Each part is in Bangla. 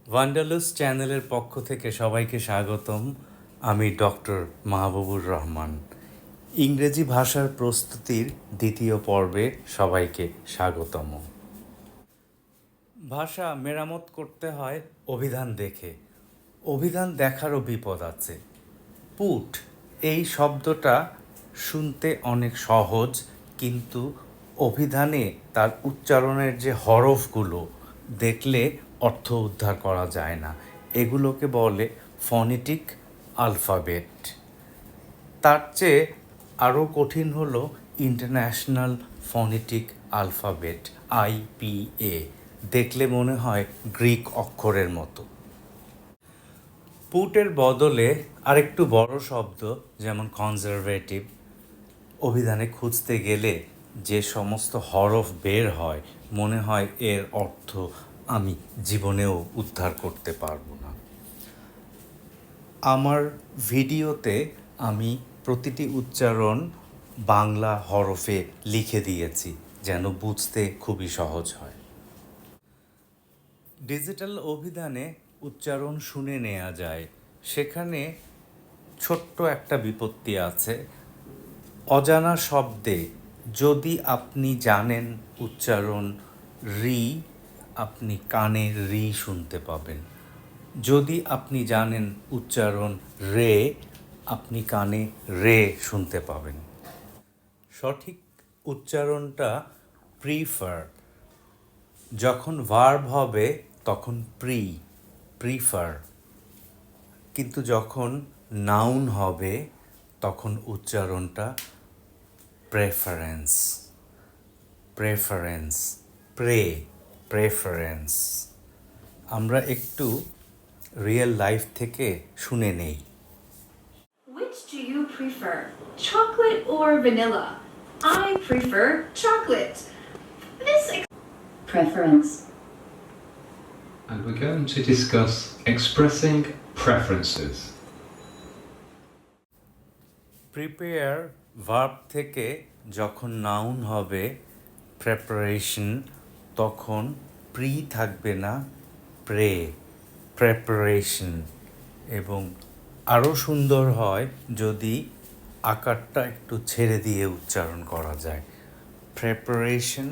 ওয়ান্ডারলুস চ্যানেলের পক্ষ থেকে সবাইকে স্বাগতম। আমি ডক্টর মাহবুবুর রহমান। ইংরেজি ভাষার প্রস্তুতির দ্বিতীয় পর্বে সবাইকে স্বাগতম। ভাষা মেরামত করতে হয় অভিধান দেখে। অভিধান দেখারও বিপদ আছে। পুট এই শব্দটা শুনতে অনেক সহজ, কিন্তু অভিধানে তার উচ্চারণের যে হরফগুলো দেখলে অর্থ উদ্ধার করা যায় না। এগুলোকে বলে ফনেটিক আলফাবেট। তার চেয়ে আরও কঠিন হলো ইন্টারন্যাশনাল ফনেটিক আলফাবেট, IPA। দেখলে মনে হয় গ্রিক অক্ষরের মতো। পুটের বদলে আরেকটু বড় শব্দ যেমন কনজারভেটিভ অভিধানে খুঁজতে গেলে যে সমস্ত হরফ বের হয়, মনে হয় এর অর্থ আমি জীবনেও উদ্ধার করতে পারবো না। আমার ভিডিওতে আমি প্রতিটি উচ্চারণ বাংলা হরফে লিখে দিয়েছি যেন বুঝতে খুবই সহজ হয়। ডিজিটাল অভিধানে উচ্চারণ শুনে নেওয়া যায়। সেখানে ছোট্ট একটা বিপত্তি আছে। অজানা শব্দে যদি আপনি জানেন উচ্চারণ রি, আপনি কানে রি শুনতে পাবেন। যদি আপনি জানেন উচ্চারণ রে, আপনি কানে রে শুনতে পাবেন। সঠিক উচ্চারণটা প্রিফার। যখন ভার্ব হবে তখন প্রিফার, কিন্তু যখন নাউন হবে তখন উচ্চারণটা প্রেফারেন্স। প্রেফারেন্স। আমরা একটু রিয়েল লাইফ থেকে শুনে নেই। Which do you prefer, chocolate or vanilla? I prefer chocolate. Preference. And we're going to discuss expressing preferences. Prepare verb থেকে যখন নাউন হবে প্রেপারেশন, তখন প্রি থাকবে না, প্রেপারেশন। এবং আরও সুন্দর হয় যদি আকারটা একটু ছেড়ে দিয়ে উচ্চারণ করা যায়। প্রেপারেশন।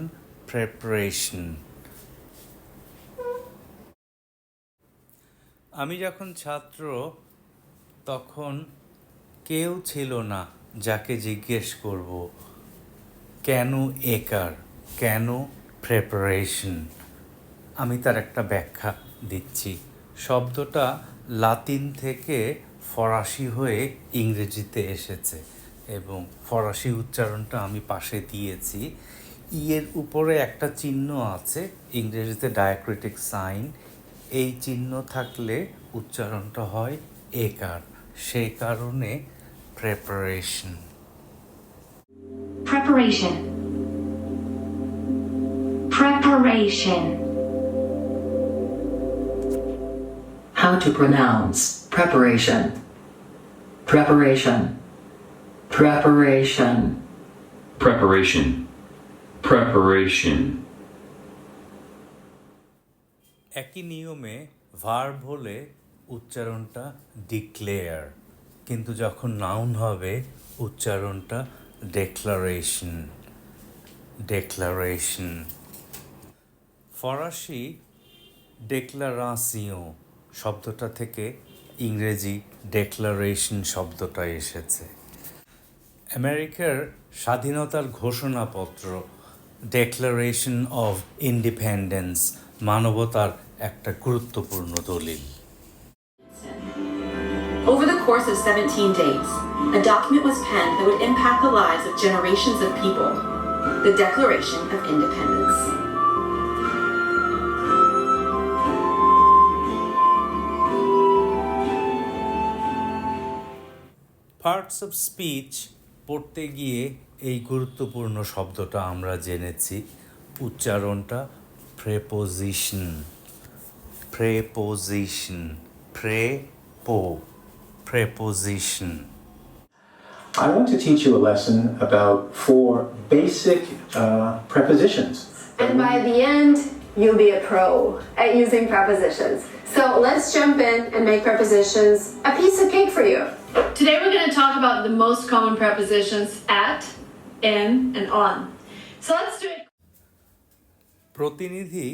আমি যখন ছাত্র তখন কেউ ছিল না যাকে জিজ্ঞেস করব কেন একার, কেন প্রেপারেশন। আমি তার একটা ব্যাখ্যা দিচ্ছি। শব্দটা লাতিন থেকে ফরাসি হয়ে ইংরেজিতে এসেছে এবং ফরাসি উচ্চারণটা আমি পাশে দিয়েছি। এর উপরে একটা চিহ্ন আছে, ইংরেজিতে ডায়াক্রিটিক সাইন। এই চিহ্ন থাকলে উচ্চারণটা হয় একার, সেই কারণে preparation. Preparation. Preparation. How to pronounce preparation. Preparation. Preparation. Preparation. Preparation. একই নিয়মে ভার্ব হলে উচ্চারণটা ডিক্লেয়ার, কিন্তু যখন নাউন হবে উচ্চারণটা ডেক্লারেশন। ফরাসি ডেক্লারাসিয়ঁ শব্দটা থেকে ইংরেজি ডেক্লারেশন শব্দটা এসেছে। আমেরিকার স্বাধীনতার ঘোষণাপত্র, ডেক্লারেশন অফ ইন্ডিপেন্ডেন্স, মানবতার একটা গুরুত্বপূর্ণ দলিল। Over the course of 17 days, a document was penned that would impact the lives of generations of people, the Declaration of Independence. Parts of speech পড়তে গিয়ে এই গুরুত্বপূর্ণ শব্দটা আমরা জেনেছি। উচ্চারণটা preposition. Preposition. I want to teach you a lesson about 4 basic prepositions. And by the end, you'll be a pro at using prepositions. So let's jump in and make prepositions a piece of cake for you. Today we're going to talk about the most common prepositions at, in, and on. So let's do it. প্রতিনিধি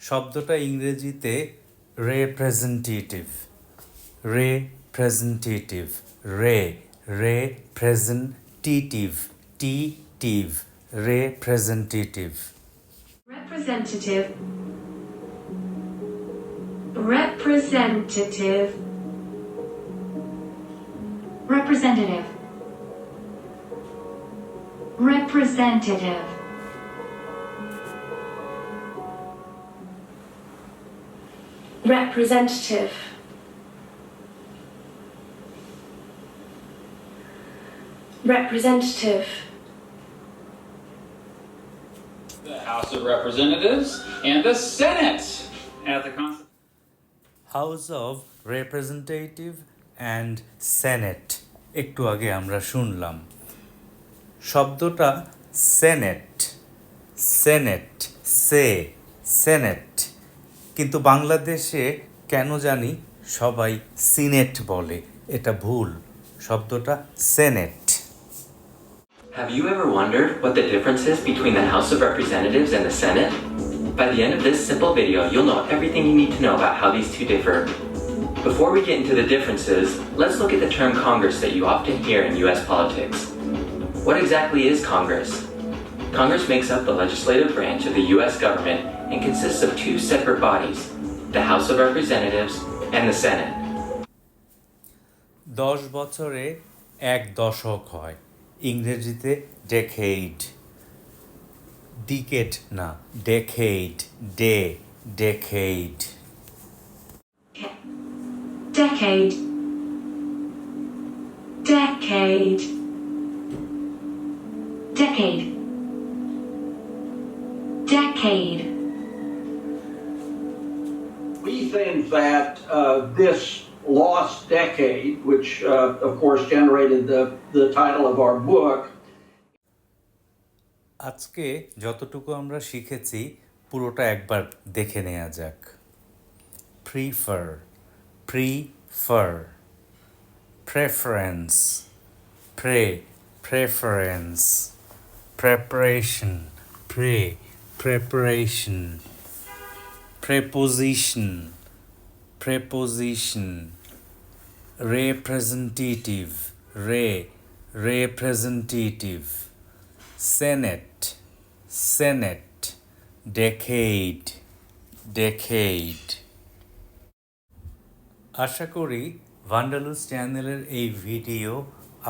শব্দটা ইংরেজিতে রিপ্রেজেন্টেটিভ রিপ্রেজেন্টেটিভ রিপ্রেজেন্টেটিভ টিটিভ representative Representative. Representative. Representative. Representative. Representative. Representative. The House of Representatives and the Senate at the Constitution. House of representative and senate একটু আগে আমরা শুনলাম শব্দটা সেনেট সেনেট সেনেট কিন্তু বাংলাদেশে কেন জানি সবাই সিনেট বলে এটা ভুল শব্দটা senate Have you ever wondered what the difference is between the House of Representatives and the Senate? By the end of this simple video, you'll know everything you need to know about how these two differ. Before we get into the differences, let's look at the term Congress that you often hear in US politics. What exactly is Congress? Congress makes up the legislative branch of the US government and consists of two separate bodies, the House of Representatives and the Senate. 10 বছরে এক দশক হয় ইংরেজিতে ডেকেইড ডিকেড না ডেকেইড ডেকেইড Decade. Decade. Decade. Decade. We think that this lost decade, which of course generated the title of our book, আজকে যতটুকু আমরা শিখেছি পুরোটা একবার দেখে নেওয়া যাক prefer preference preference preparation preparation preposition representative Senate decade আশা করি ভান্ডালুস চ্যানেলের এই ভিডিও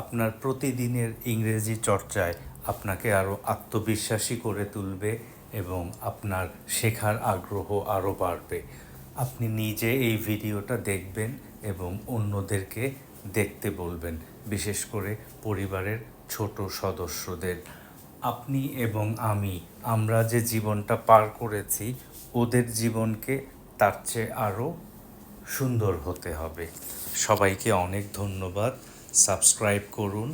আপনার প্রতিদিনের ইংরেজি চর্চায় আপনাকে আরও আত্মবিশ্বাসী করে তুলবে এবং আপনার শেখার আগ্রহ আরও বাড়বে আপনি নিজে এই ভিডিওটা দেখবেন এবং অন্যদেরকে দেখতে বলবেন বিশেষ করে পরিবারের ছোট সদস্যদের আপনি এবং আমরা যে জীবনটা পার করেছি ওদের জীবনকে তার চেয়ে আরও সুন্দর হতে হবে সবাইকে অনেক ধন্যবাদ সাবস্ক্রাইব করুন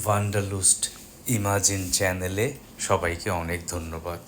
ভান্ডালুস্ট ইমাজিন চ্যানেলে সবাইকে অনেক ধন্যবাদ